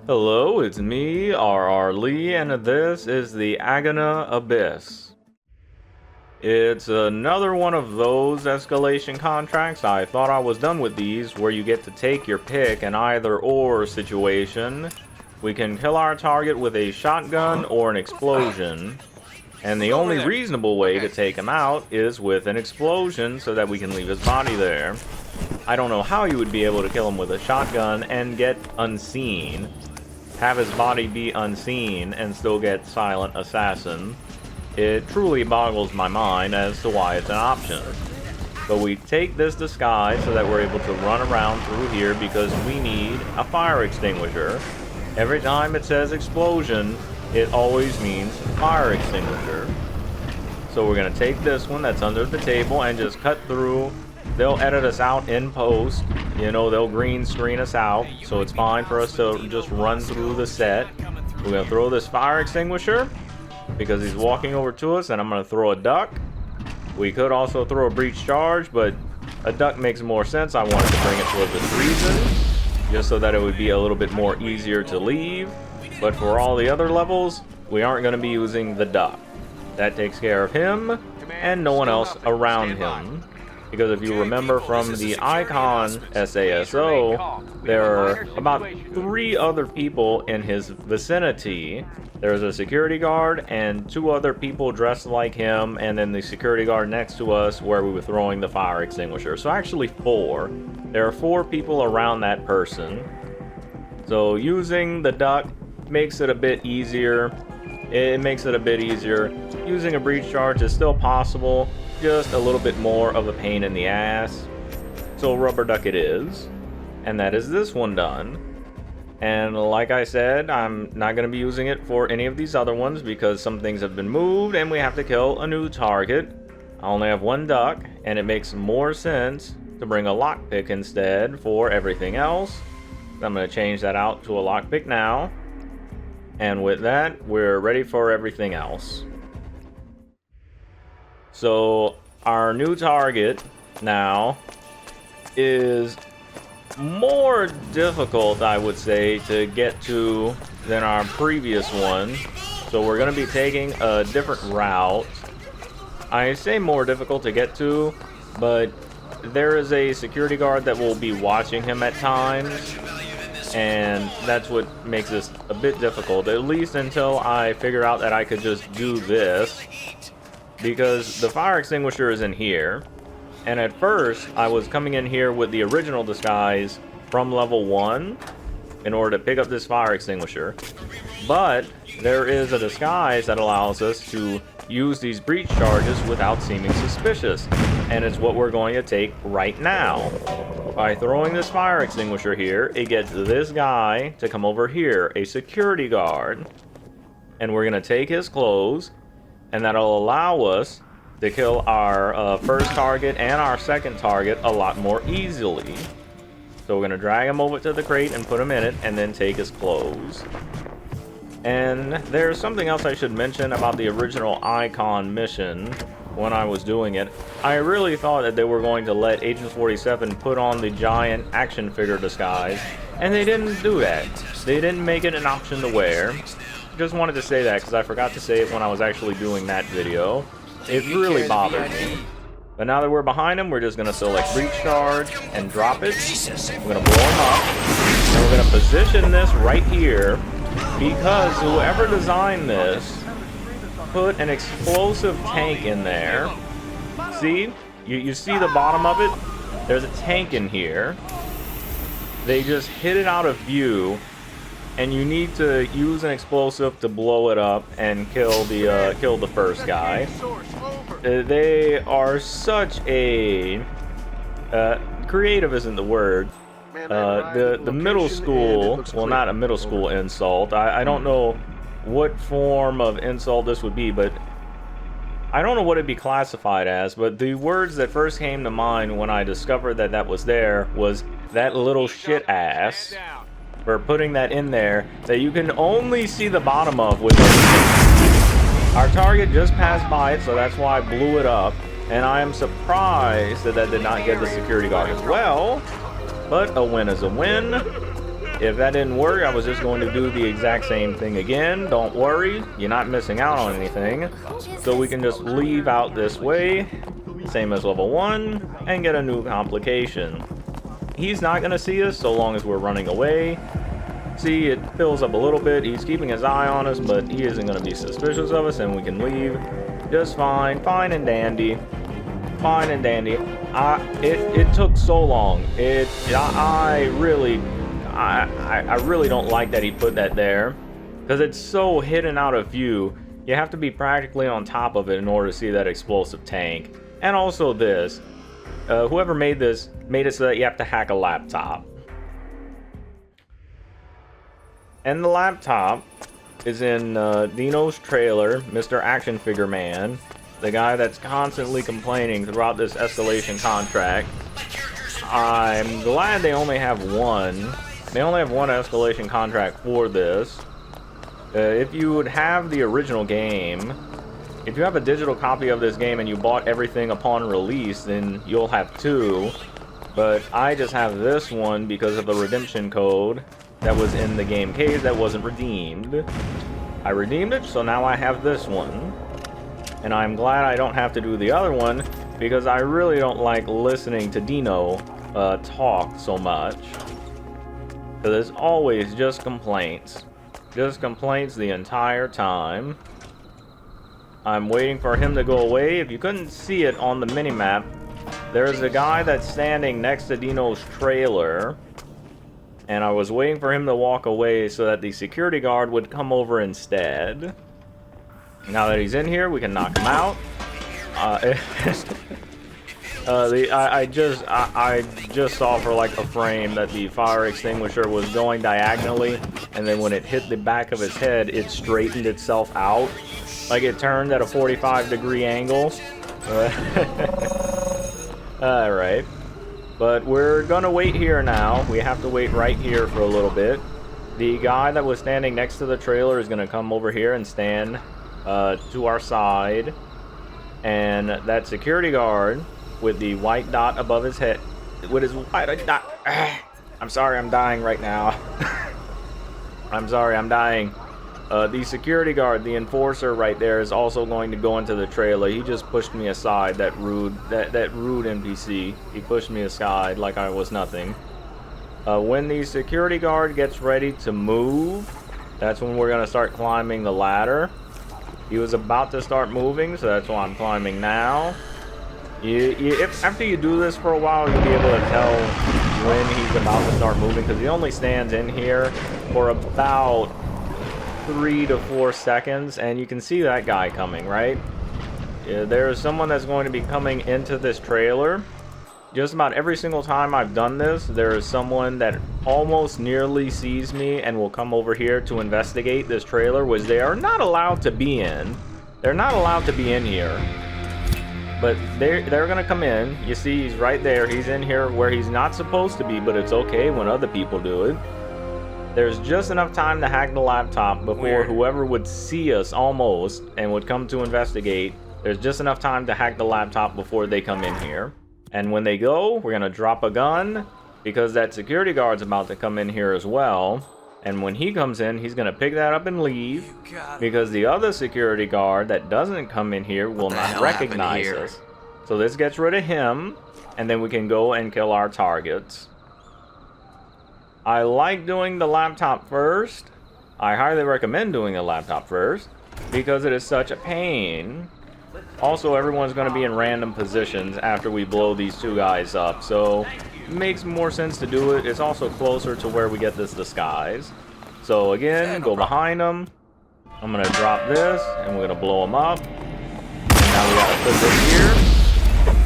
Hello, it's me, R.R. Lee, and this is the Agana Abyss. It's another one of those escalation contracts. I thought I was done with these, where you get to take your pick, an either-or situation. We can kill our target with a shotgun or an explosion, and the only reasonable way to take him out is with an explosion so that we can leave his body there. I don't know how you would be able to kill him with a shotgun and get unseen. Have his body be unseen and still get silent assassin. It truly boggles my mind as to why it's an option. But we take this disguise so that we're able to run around through here because we need a fire extinguisher. Every time it says explosion, it always means fire extinguisher. So we're going to take this one that's under the table and just cut through. They'll edit us out in post. You know, they'll green screen us out, so it's fine for us to just run through the set. We're going to throw this fire extinguisher because he's walking over to us, and I'm going to throw a duck. We could also throw a breach charge, but a duck makes more sense. I wanted to bring it for this reason, just so that it would be a little bit more easier to leave. But for all the other levels, we aren't going to be using the duck. That takes care of him and no one else around him. Because if you remember from the Icon SASO, there are about 3 other people in his vicinity. There's a security guard and 2 other people dressed like him, and then the security guard next to us where we were throwing the fire extinguisher. So actually 4. There are 4 people around that person. So using the duck makes it a bit easier. It makes it a bit easier. Using a breach charge is still possible, just a little bit more of a pain in the ass. So rubber duck it is. And that is this one done. And like I said, I'm not going to be using it for any of these other ones because some things have been moved and we have to kill a new target. I only have 1 duck, and it makes more sense to bring a lockpick instead for everything else. I'm going to change that out to a lockpick now. And with that, we're ready for everything else. So our new target now is more difficult, I would say, to get to than our previous one. So we're going to be taking a different route. I say more difficult to get to, but there is a security guard that will be watching him at times. And that's what makes this a bit difficult, at least until I figure out that I could just do this. Because the fire extinguisher is in here. And at first, I was coming in here with the original disguise from level 1 in order to pick up this fire extinguisher. But there is a disguise that allows us to use these breach charges without seeming suspicious. And it's what we're going to take right now. By throwing this fire extinguisher here, it gets this guy to come over here, a security guard. And we're going to take his clothes, and that'll allow us to kill our first target and our second target a lot more easily. So we're going to drag him over to the crate and put him in it, and then take his clothes. And there's something else I should mention about the original Icon mission. When I was doing it, I really thought that they were going to let Agent 47 put on the giant action figure disguise, and they didn't do that. They didn't make it an option to wear. Just wanted to say that because I forgot to say it when I was actually doing that video. It really bothered me. But now that we're behind him, we're just going to select breach charge and drop it. We're going to blow him up. And we're going to position this right here because whoever designed this put an explosive tank in there. See? You see the bottom of it? There's a tank in here. They just hid it out of view, and you need to use an explosive to blow it up and kill the first guy. They are such a creative isn't the word. The middle school, well, not a middle school insult. I don't know what form of insult this would be, but I don't know what it'd be classified as, but the words that first came to mind when I discovered that that was there was that little shit ass for putting that in there that you can only see the bottom of with it. Our target just passed by it, so that's why I blew it up, and I am surprised that that did not get the security guard as well, but a win is a win. if that didn't work, I was just going to do the exact same thing again. Don't worry, you're not missing out on anything. So we can just leave out this way, same as level 1, and get a new complication. He's not going to see us so long as we're running away. See, it fills up a little bit. He's keeping his eye on us, but he isn't going to be suspicious of us, and we can leave just fine. Fine and dandy. Fine and dandy. It took so long. I really don't like that he put that there, because it's so hidden out of view. You have to be practically on top of it in order to see that explosive tank. And also this, whoever made this made it so that you have to hack a laptop. And the laptop is in Dino's trailer, Mr. Action Figure Man, the guy that's constantly complaining throughout this escalation contract. I'm glad they only have one. They only have one escalation contract for this. If you would have the original game, if you have a digital copy of this game and you bought everything upon release, then you'll have two. But I just have this one because of the redemption code that was in the game case that wasn't redeemed. I redeemed it, so now I have this one. And I'm glad I don't have to do the other one, because I really don't like listening to Dino talk so much. Because it's always just complaints. Just complaints the entire time. I'm waiting for him to go away. If you couldn't see it on the minimap, there's a guy that's standing next to Dino's trailer. And I was waiting for him to walk away so that the security guard would come over instead. Now that he's in here, we can knock him out. I just saw for like a frame that the fire extinguisher was going diagonally, and then when it hit the back of his head, it straightened itself out. Like it turned at a 45-degree angle. Alright. But we're gonna wait here now. We have to wait right here for a little bit. The guy that was standing next to the trailer is gonna come over here and stand to our side. And that security guard with the white dot above his head, with his white dot. I'm sorry, I'm dying right now. I'm sorry, I'm dying. The security guard, the enforcer right there, is also going to go into the trailer. He just pushed me aside, that rude NPC. He pushed me aside like I was nothing. When the security guard gets ready to move, that's when we're gonna start climbing the ladder. He was about to start moving, so that's why I'm climbing now. After you do this for a while, you'll be able to tell when he's about to start moving, because he only stands in here for about 3 to 4 seconds, and you can see that guy coming, right? There's someone that's going to be coming into this trailer. Just about every single time I've done this, there is someone that almost nearly sees me and will come over here to investigate this trailer, which they are not allowed to be in. They're not allowed to be in here. But they're gonna come in. You see, he's right there. He's in here where he's not supposed to be, but it's okay when other people do it. There's just enough time to hack the laptop before whoever would see us almost and would come to investigate. There's just enough time to hack the laptop before they come in here. And when they go, we're gonna drop a gun, because that security guard's about to come in here as well. And when he comes in, he's gonna pick that up and leave, because the other security guard that doesn't come in here will not recognize us. So this gets rid of him, and then we can go and kill our targets. I like doing the laptop first. I highly recommend doing the laptop first, because it is such a pain. Also, everyone's going to be in random positions after we blow these two guys up, so it makes more sense to do it. It's also closer to where we get this disguise. So again, go behind them. I'm going to drop this, and we're going to blow them up. And now we got to put this here.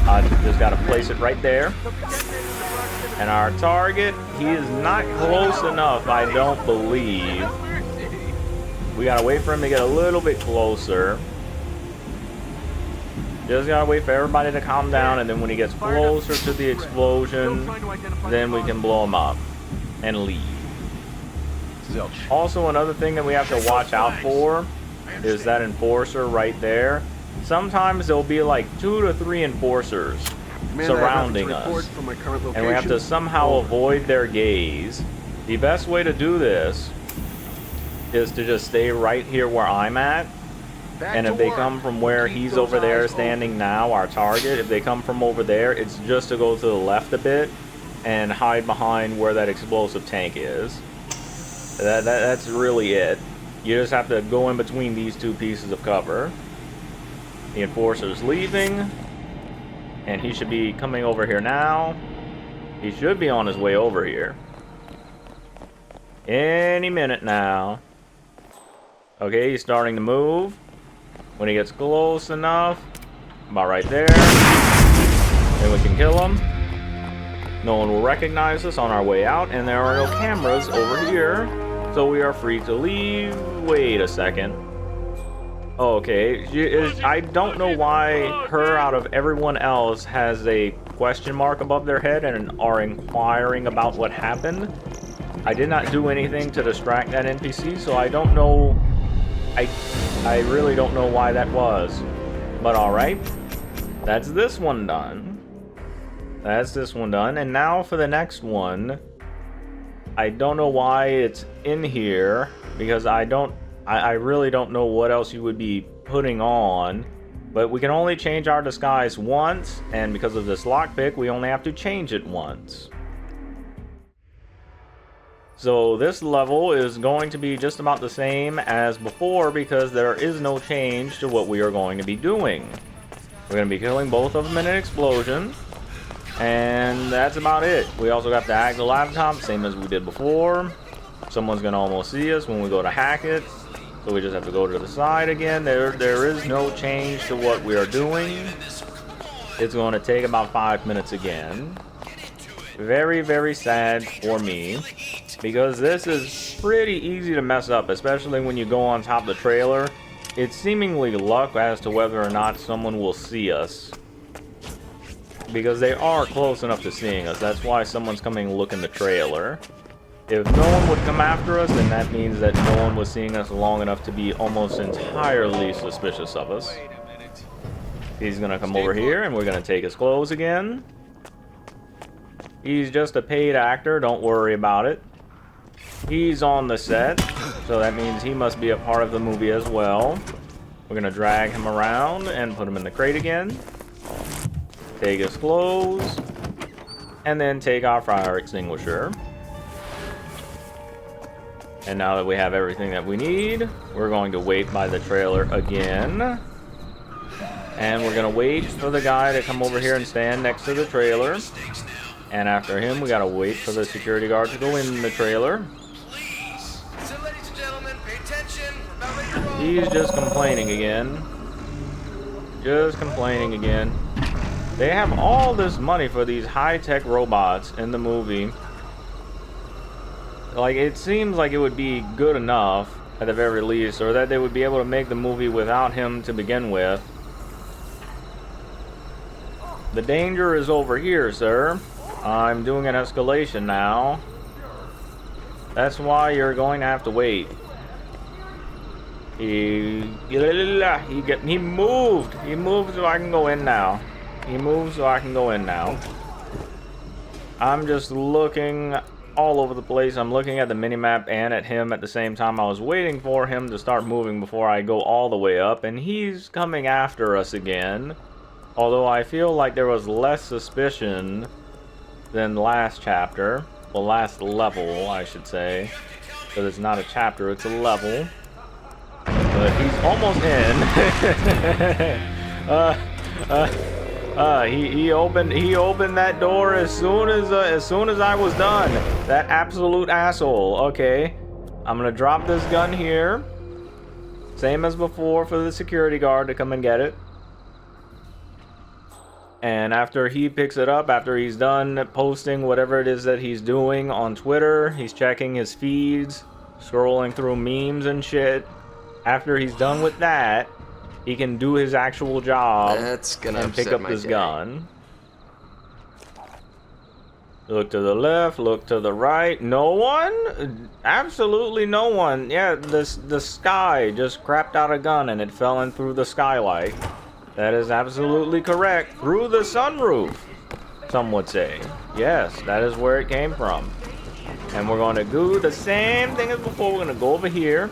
I just got to place it right there. And our target, he is not close enough, I don't believe. We got to wait for him to get a little bit closer. Just gotta wait for everybody to calm down, and then when he gets closer to the explosion, then we can blow him up and leave. Also, another thing that we have to watch out for is that enforcer right there. Sometimes there'll be like 2 to 3 enforcers surrounding us, and we have to somehow avoid their gaze. The best way to do this is to just stay right here where I'm at. And if they come from where he's over there standing now, our target, if they come from over there, it's just to go to the left a bit and hide behind where that explosive tank is. That's really it. You just have to go in between these two pieces of cover. The enforcer's leaving, and he should be coming over here now. He should be on his way over here any minute now. Okay, he's starting to move. When he gets close enough, about right there, then we can kill him. No one will recognize us on our way out, and there are no cameras over here, so we are free to leave. Wait a second. Okay, I don't know why her, out of everyone else, has a question mark above their head and are inquiring about what happened. I did not do anything to distract that NPC, so I don't know. I really don't know why that was. But alright. That's this one done. That's this one done. And now for the next one. I don't know why it's in here. Because I really don't know what else you would be putting on. But we can only change our disguise once. And because of this lockpick, we only have to change it once. So this level is going to be just about the same as before because there is no change to what we are going to be doing. We're going to be killing both of them in an explosion. And that's about it. We also got to hack the laptop, same as we did before. Someone's going to almost see us when we go to hack it. So we just have to go to the side again. There is no change to what we are doing. It's going to take about 5 minutes again. Very, very sad for me. Because this is pretty easy to mess up, especially when you go on top of the trailer. It's seemingly luck as to whether or not someone will see us. Because they are close enough to seeing us. That's why someone's coming to look in the trailer. If no one would come after us, then that means that no one was seeing us long enough to be almost entirely suspicious of us. He's gonna come over here and we're gonna take his clothes again. He's just a paid actor, don't worry about it. He's on the set, so that means he must be a part of the movie as well. We're gonna drag him around and put him in the crate again. Take his clothes, and then take our fire extinguisher. And now that we have everything that we need, we're going to wait by the trailer again. And we're gonna wait for the guy to come over here and stand next to the trailer. And after him, we gotta wait for the security guard to go in the trailer. He's just complaining again. Just complaining again. They have all this money for these high-tech robots in the movie. Like, it seems like it would be good enough, at the very least, or that they would be able to make the movie without him to begin with. The danger is over here, sir. I'm doing an escalation now. That's why you're going to have to wait. He moved. He moved so I can go in now. He moved so I can go in now. I'm just looking all over the place. I'm looking at the minimap and at him at the same time. I was waiting for him to start moving before I go all the way up, and he's coming after us again. Although I feel like there was less suspicion than last chapter. Well, last level, I should say. Because it's not a chapter, it's a level. But he's almost in. He opened that door as soon as I was done. That absolute asshole. Okay, I'm gonna drop this gun here. Same as before for the security guard to come and get it. And after he picks it up, after he's done posting whatever it is that he's doing on Twitter, he's checking his feeds, scrolling through memes and shit. After he's done with that, he can do his actual job and pick up his gun. Look to the left, look to the right. No one? Absolutely no one. Yeah, the sky just crapped out a gun and it fell in through the skylight. That is absolutely correct. Through the sunroof, some would say. Yes, that is where it came from. And we're going to do the same thing as before. We're going to go over here.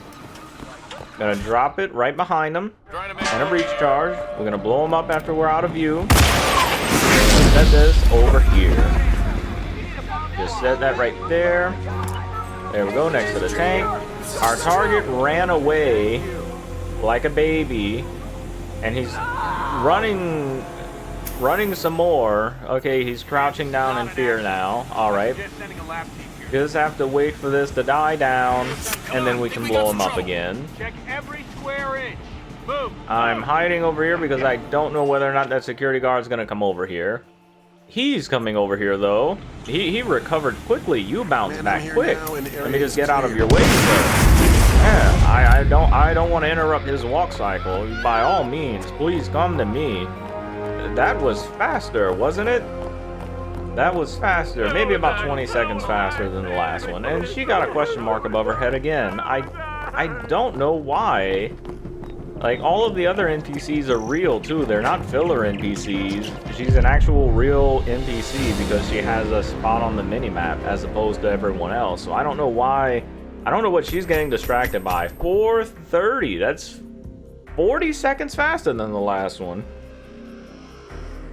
Gonna drop it right behind him. And a breach charge. We're gonna blow him up after we're out of view. We're gonna set this over here. Just set that right there. There we go, next to the tank. Our target ran away like a baby. And he's running some more. Okay, he's crouching down in fear now. Alright. Just have to wait for this to die down, and then we can blow him up again. Check every square inch. Move. I'm hiding over here because I don't know whether or not that security guard is going to come over here. He's coming over here, though. He recovered quickly. You bounced back quick. Let me just get out of your way, sir. Yeah, I don't want to interrupt his walk cycle. By all means, please come to me. That was faster, wasn't it? That was faster, maybe about 20 seconds faster than the last one. And she got a question mark above her head again. I don't know why. Like, all of the other NPCs are real, too. They're not filler NPCs. She's an actual real NPC because she has a spot on the minimap as opposed to everyone else. So I don't know why. I don't know what she's getting distracted by. 4:30. That's 40 seconds faster than the last one.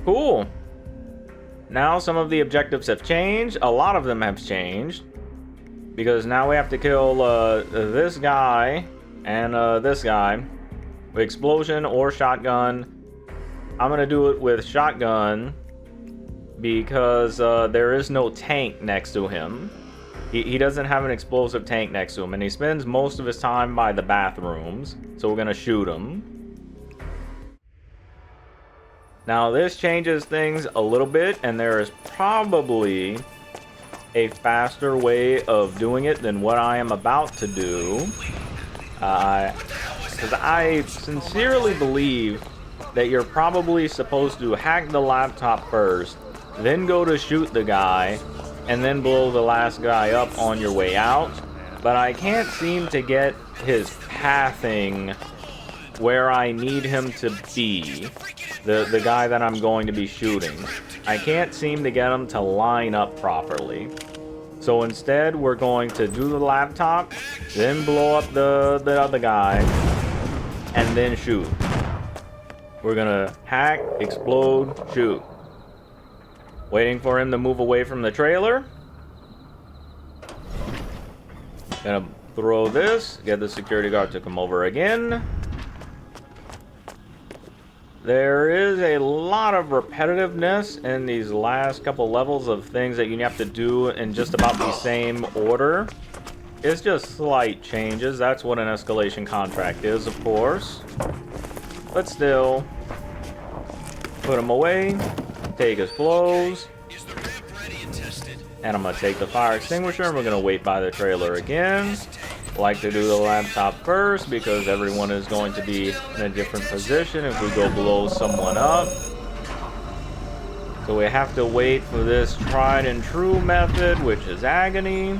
Cool. Now some of the objectives have changed. A lot of them have changed. Because now we have to kill this guy and this guy. With explosion or shotgun. I'm going to do it with shotgun. Because there is no tank next to him. He doesn't have an explosive tank next to him. And he spends most of his time by the bathrooms. So we're going to shoot him. Now this changes things a little bit, and there is probably a faster way of doing it than what I am about to do. Because I sincerely believe that you're probably supposed to hack the laptop first, then go to shoot the guy, and then blow the last guy up on your way out. But I can't seem to get his pathing where I need him to be. The guy that I'm going to be shooting. I can't seem to get him to line up properly. So instead, we're going to do the laptop, then blow up the other guy, and then shoot. We're gonna hack, explode, shoot. Waiting for him to move away from the trailer. Gonna throw this, get the security guard to come over again. There is a lot of repetitiveness in these last couple levels of things that you have to do in just about the same order. It's just slight changes. That's what an escalation contract is, of course. But still, put him away, take his clothes, and I'm going to take the fire extinguisher, and we're going to wait by the trailer again. Like to do the laptop first because everyone is going to be in a different position if we go blow someone up. So we have to wait for this tried and true method, which is agony.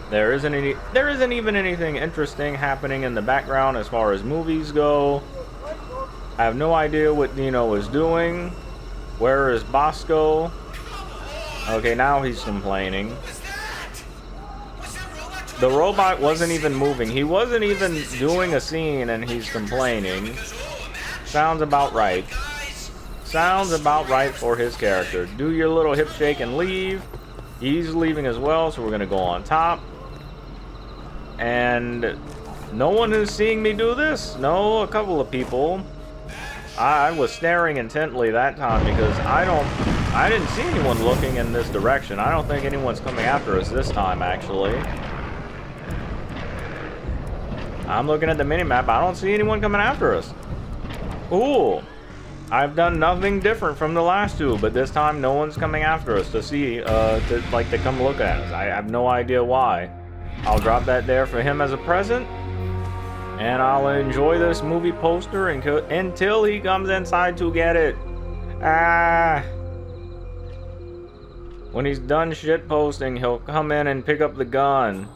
There isn't even anything interesting happening in the background as far as movies go. I have no idea what Nino is doing. Where is Bosco? Okay, now he's complaining. The robot wasn't even moving. He wasn't even doing a scene and he's complaining. Sounds about right. Sounds about right for his character. Do your little hip shake and leave. He's leaving as well, so we're going to go on top. And no one is seeing me do this. No, a couple of people. I was staring intently that time because I didn't see anyone looking in this direction. I don't think anyone's coming after us this time, actually. I'm looking at the minimap. I don't see anyone coming after us. Cool. I've done nothing different from the last two, but this time no one's coming after us to see, to come look at us. I have no idea why. I'll drop that there for him as a present. And I'll enjoy this movie poster until he comes inside to get it. When he's done shit posting, he'll come in and pick up the gun.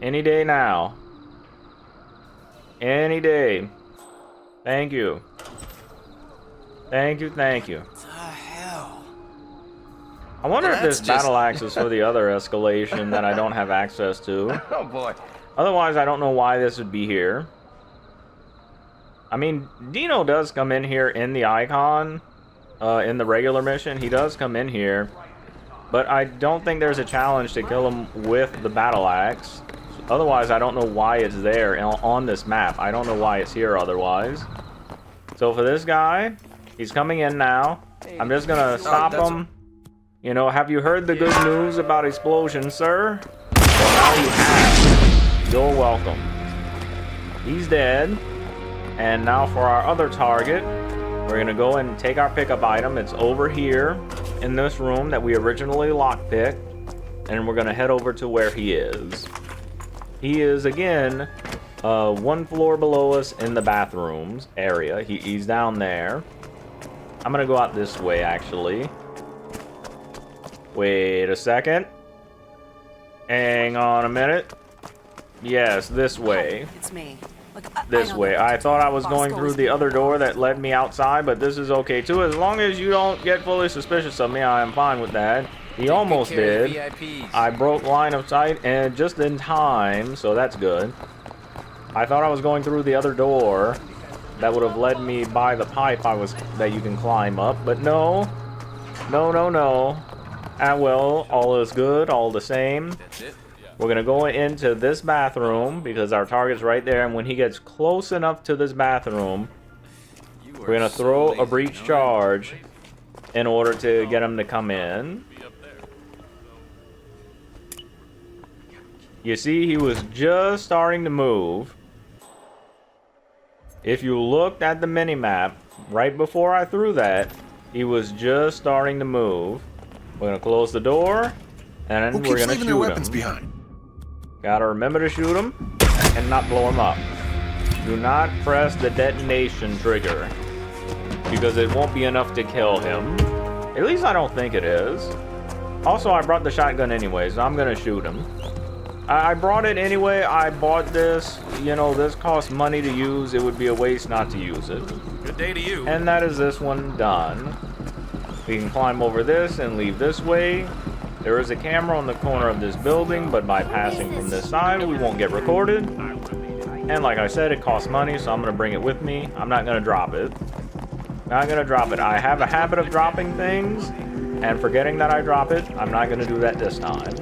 Any day now. Any day. Thank you. Thank you, thank you. What the hell? I wonder if That's this just- battle axe is for the other escalation that I don't have access to. Oh boy. Otherwise, I don't know why this would be here. I mean, Dino does come in here in the icon, in the regular mission. He does come in here. But I don't think there's a challenge to kill him with the battle axe. Otherwise, I don't know why it's there on this map. I don't know why it's here otherwise. So for this guy, he's coming in now. I'm just gonna stop him. You know, have you heard the good news about explosion, sir? Well, now you have. You're welcome. He's dead. And now for our other target, we're gonna go and take our pickup item. It's over here in this room that we originally lockpicked. And we're gonna head over to where he is. He is, again, one floor below us in the bathrooms area. He's down there. I'm gonna go out this way, actually. Wait a second. Hang on a minute. Yes, this way. It's me. Look, This way. I thought I was going through the other door that led me outside, but this is okay too. As long as you don't get fully suspicious of me, I am fine with that. He almost did. I broke line of sight and just in time, so that's good. I thought I was going through the other door that would have led me by the pipe that you can climb up, but no. No. Well, all is good, all the same. We're gonna go into this bathroom because our target's right there, and when he gets close enough to this bathroom, we're gonna throw a breach charge in order to get him to come in. You see, he was just starting to move. If you looked at the mini-map, right before I threw that, he was just starting to move. We're gonna close the door, and then we're gonna leaving their shoot weapons him. behind? Gotta remember to shoot him and not blow him up. Do not press the detonation trigger because it won't be enough to kill him. At least I don't think it is. Also, I brought the shotgun anyway, so I'm gonna shoot him. I brought it anyway. I bought this. You know, this costs money to use. It would be a waste not to use it. Good day to you. And that is this one done. We can climb over this and leave this way. There is a camera on the corner of this building, but by passing from this side, we won't get recorded. And like I said, it costs money, so I'm going to bring it with me. I'm not going to drop it. Not going to drop it. I have a habit of dropping things and forgetting that I drop it. I'm not going to do that this time.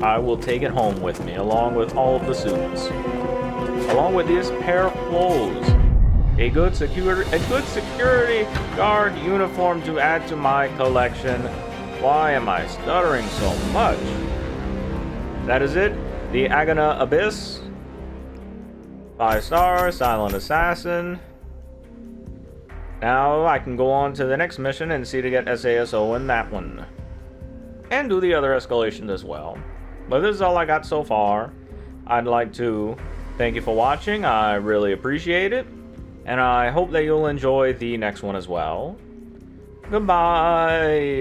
I will take it home with me, along with all of the suits. Along with this pair of clothes. A good security guard uniform to add to my collection. Why am I stuttering so much? That is it. The Agana Abyss. 5 stars, Silent Assassin. Now I can go on to the next mission and see to get SASO in that one. And do the other escalations as well. But this is all I got so far. I'd like to thank you for watching. I really appreciate it. And I hope that you'll enjoy the next one as well. Goodbye.